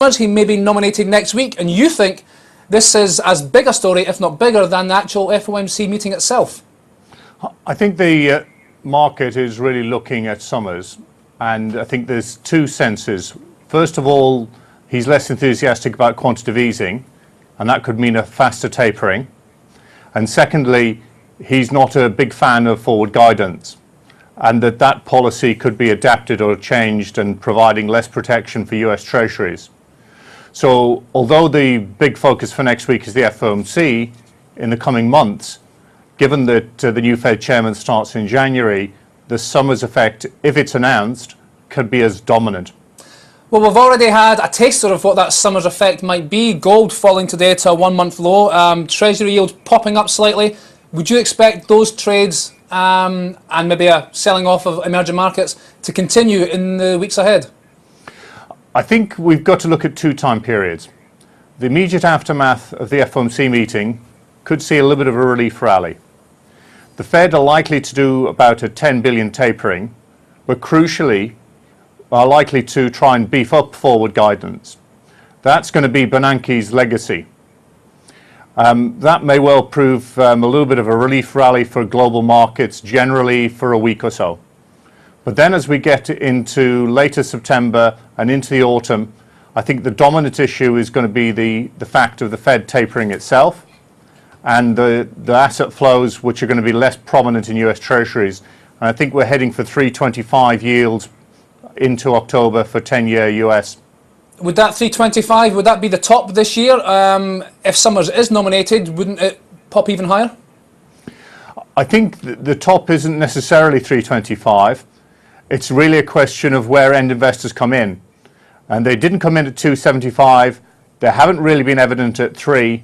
rumours he may be nominated next week, and you think this is as big a story, if not bigger, than the actual FOMC meeting itself. I think the market is really looking at Summers, and I think there's two senses. First of all, he's less enthusiastic about quantitative easing, and that could mean a faster tapering. And secondly, he's not a big fan of forward guidance, and that policy could be adapted or changed and providing less protection for US Treasuries. So although the big focus for next week is the FOMC in the coming months, given that the new Fed chairman starts in January, the Summers effect, if it's announced, could be as dominant. Well, we've already had a taster of what that Summers effect might be. Gold falling today to a 1 month low, Treasury yields popping up slightly. Would you expect those trades and maybe a selling off of emerging markets to continue in the weeks ahead? I think we've got to look at two time periods. The immediate aftermath of the FOMC meeting could see a little bit of a relief rally. The Fed are likely to do about a 10 billion tapering, but crucially are likely to try and beef up forward guidance. That's going to be Bernanke's legacy. That may well prove a little bit of a relief rally for global markets generally for a week or so. But then as we get into later September and into the autumn, I think the dominant issue is going to be the fact of the Fed tapering itself and the asset flows which are going to be less prominent in US Treasuries. And I think we're heading for 325 yields into October for 10-year US. Would that 325, would that be the top this year? If Summers is nominated, wouldn't it pop even higher? I think the top isn't necessarily 325. It's really a question of where end investors come in. And they didn't come in at 275. They haven't really been evident at 3.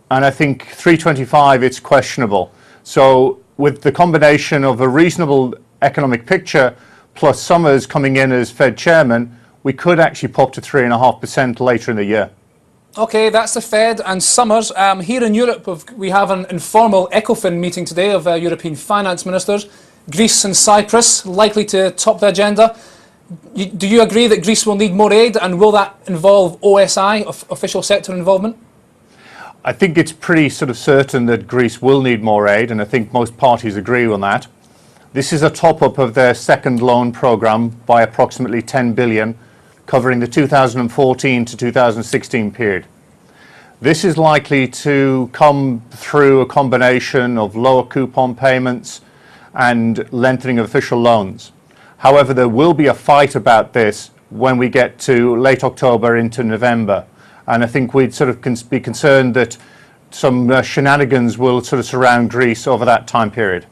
And I think 325, it's questionable. So with the combination of a reasonable economic picture plus Summers coming in as Fed chairman, we could actually pop to 3.5% later in the year. Okay, that's the Fed and Summers. Here in Europe, we have an informal ECOFIN meeting today of European finance ministers. Greece and Cyprus likely to top the agenda. Do you agree that Greece will need more aid, and will that involve OSI, official sector involvement? I think it's pretty sort of certain that Greece will need more aid, and I think most parties agree on that. This is a top-up of their second loan program by approximately 10 billion, covering the 2014 to 2016 period. This is likely to come through a combination of lower coupon payments and lengthening of official loans. However, there will be a fight about this when we get to late October into November. And I think we'd sort of be concerned that some shenanigans will sort of surround Greece over that time period.